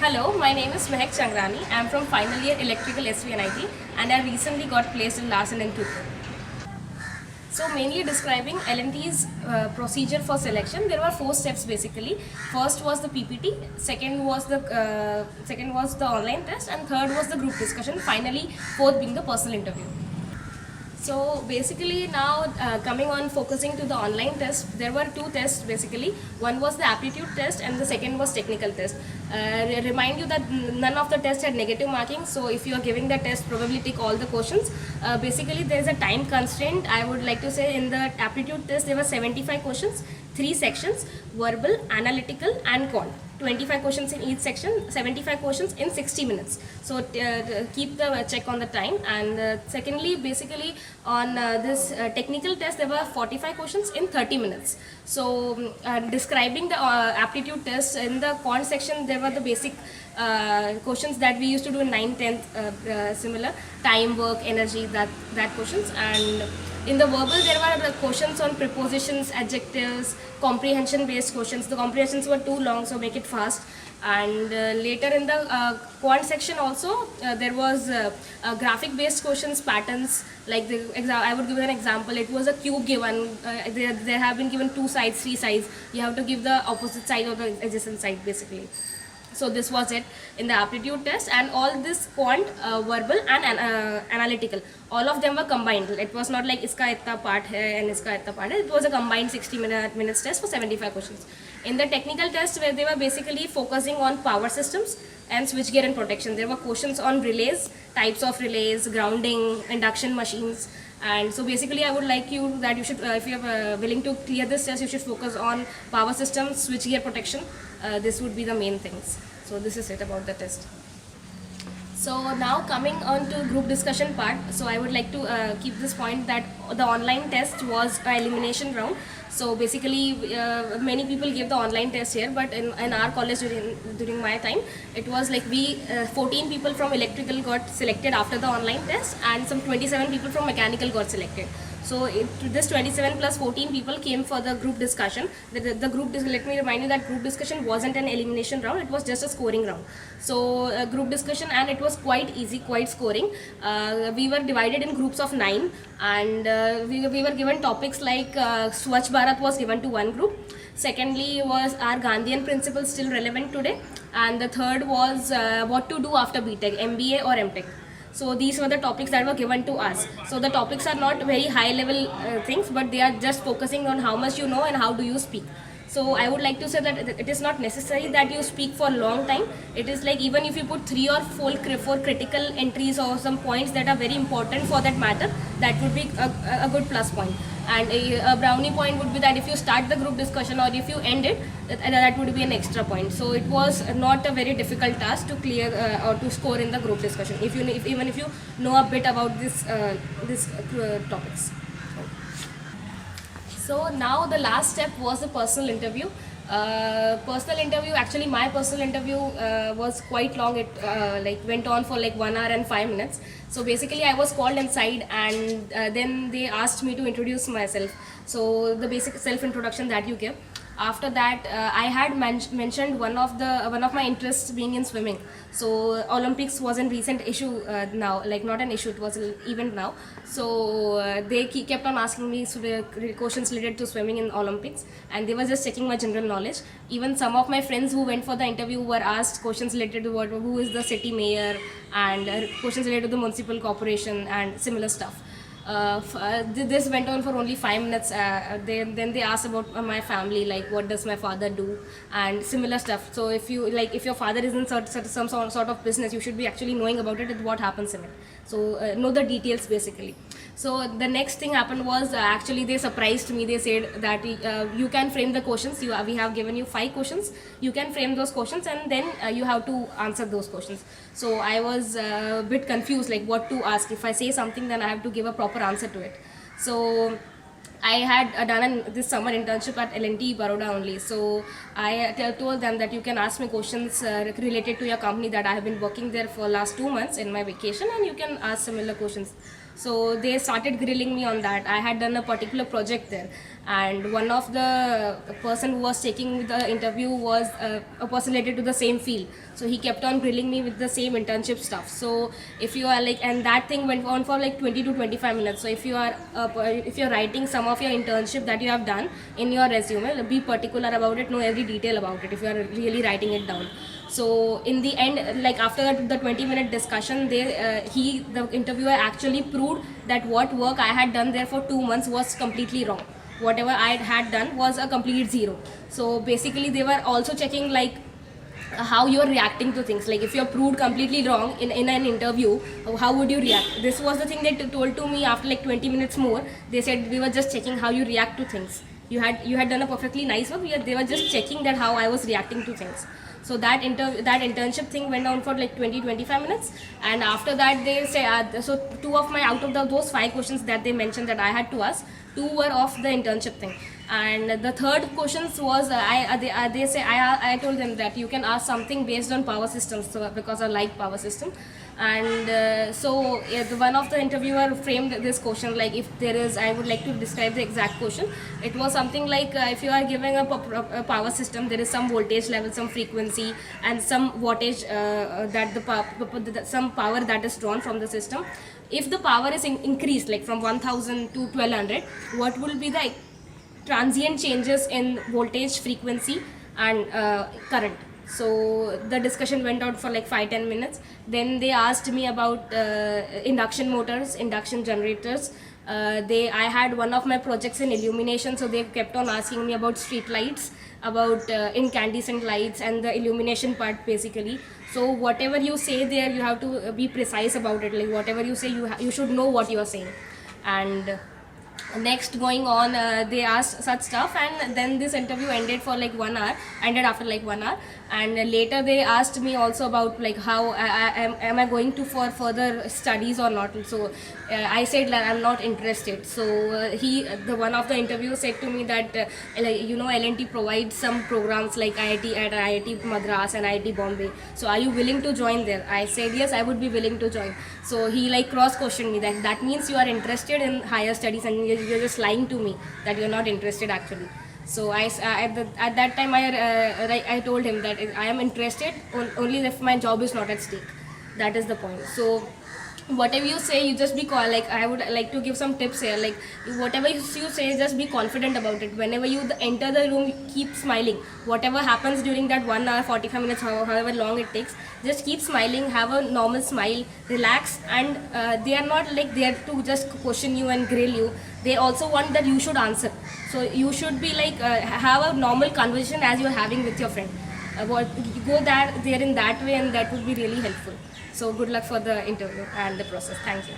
Hello, my name is Mehak Changrani. I am from final year electrical SVNIT and I recently got placed in Larsen and Toubro. So mainly describing L&T's procedure for selection, there were four steps basically. First was the PPT, second was the online test, and third was the group discussion. Finally, fourth being the personal interview. So basically now coming on focusing to the online test, there were two tests basically. One was the aptitude test and the second was technical test. Remind you that none of the tests had negative marking, so if you are giving the test, probably tick all the questions. Basically there is a time constraint. I would like to say in the aptitude test there were 75 questions, 3 sections, verbal, analytical and quant. 25 questions in each section, 75 questions in 60 minutes. So keep the check on the time. And secondly, basically on this technical test, there were 45 questions in 30 minutes. So describing the aptitude test, in the quant section, there were the basic questions that we used to do in 9th, 10th, similar time, work, energy, that questions. And in the verbal, there were questions on prepositions, adjectives, comprehension based questions. The comprehensions were too long, so make it fast. And later in the quant section also, there was graphic based questions, patterns. Like I would give an example. It was a cube given. There have been given 2 sides, 3 sides. You have to give the opposite side or the adjacent side basically. So this was it in the aptitude test, and all this quant, verbal and analytical, all of them were combined. It was not like iska itna part hai and iska itna part hai. It was a combined 60 minutes test for 75 questions. In the technical test, where they were basically focusing on power systems and switchgear and protection, there were questions on relays, types of relays, grounding, induction machines. And so basically I would like you that you should, if you are willing to clear this test, you should focus on power systems, switchgear protection. This would be the main things. So this is it about the test. So now coming on to group discussion part, so I would like to keep this point that the online test was an elimination round. So basically many people gave the online test here, but in our college during my time, it was like 14 people from electrical got selected after the online test and some 27 people from mechanical got selected. So this 27 plus 14 people came for the group discussion. Let me remind you that group discussion wasn't an elimination round, it was just a scoring round. So group discussion, and it was quite easy, quite scoring. We were divided in groups of 9, and we were given topics like Swachh Bharat was given to one group. Secondly was our Gandhian principles still relevant today, and the third was what to do after BTech, MBA or MTech. So these were the topics that were given to us. So the topics are not very high level things, but they are just focusing on how much you know and how do you speak. So I would like to say that it is not necessary that you speak for a long time. It is like even if you put 3 or 4 critical entries or some points that are very important for that matter, that would be a good plus point. And a brownie point would be that if you start the group discussion or if you end it, that would be an extra point. So it was not a very difficult task to clear or to score in the group discussion, even if you know a bit about this topics. So now the last step was the personal interview. Actually my personal interview was quite long. It went on for like 1 hour and 5 minutes. So basically I was called inside, and then they asked me to introduce myself. So the basic self introduction that you give. After that I had mentioned one of my interests being in swimming. So Olympics was a recent issue now, like not an issue, it was an event now. So they kept on asking me questions related to swimming in Olympics, and they were just checking my general knowledge. Even some of my friends who went for the interview were asked questions related to who is the city mayor, and questions related to the municipal corporation and similar stuff. This went on for only 5 minutes. Then they asked about my family, like what does my father do and similar stuff. So if your father is in some sort of business, you should be actually knowing about it and what happens in it. So know the details basically. So the next thing happened was actually they surprised me. They said that you can frame the questions. We have given you 5 questions. You can frame those questions, and then you have to answer those questions. So I was a bit confused, like what to ask. If I say something, then I have to give a proper answer to it. So I had done this summer internship at L&T Baroda only. So I told them that you can ask me questions related to your company, that I have been working there for last 2 months in my vacation, and you can ask similar questions. So they started grilling me on that. I had done a particular project there, and one of the person who was taking the interview was a person related to the same field. So he kept on grilling me with the same internship stuff. So if you are like, and that thing went on for like 20 to 25 minutes. So if you're writing some of your internship that you have done in your resume, be particular about it, know every detail about it if you are really writing it down. So in the end, like after the 20-minute discussion, the interviewer actually proved that what work I had done there for 2 months was completely wrong. Whatever I had done was a complete zero. So basically they were also checking like how you're reacting to things. Like if you're proved completely wrong in an interview, how would you react? This was the thing they told to me after like 20 minutes more. They said we were just checking how you react to things. You had done a perfectly nice work. They were just checking that how I was reacting to things. So that internship thing went on for like 20-25 minutes, and after that they say so two of my out of those 5 questions that they mentioned that I had to ask, 2 were of the internship thing, and the third questions was they say I told them that you can ask something based on power systems, so because I like power system. And one of the interviewer framed this question like, if there is, I would like to describe the exact question. It was something like if you are giving a power system, there is some voltage level, some frequency, and some wattage some power that is drawn from the system. If the power is increased like from 1000 to 1200, what will be the transient changes in voltage, frequency, and current? So the discussion went on for like 5-10 minutes. Then they asked me about induction motors, induction generators. I had one of my projects in illumination, so they kept on asking me about street lights, about incandescent lights, and the illumination part basically. So whatever you say there, you have to be precise about it. Like whatever you say, you should know what you are saying. And next going on, they asked such stuff, and then this interview ended after like 1 hour. And later they asked me also about like how am I going to for further studies or not. So I said that I'm not interested. So the one of the interviewers said to me that L&T provides some programs like IIT Madras and IIT Bombay, so are you willing to join there? I said yes, I would be willing to join. So he like cross questioned me that means you are interested in higher studies and you're just lying to me that you're not interested actually. So at that time I told him that I am interested only if my job is not at stake. That is the point. So whatever you say, you just be like, I would like to give some tips here. Like whatever you say, just be confident about it. Whenever you enter the room, keep smiling. Whatever happens during that 1 hour 45 minutes, however long it takes, just keep smiling, have a normal smile, relax. And they are not like there to just question you and grill you. They also want that you should answer. So you should be like have a normal conversation as you're having with your friend. Go there in that way, and that would be really helpful. So good luck for the interview and the process. Thank you.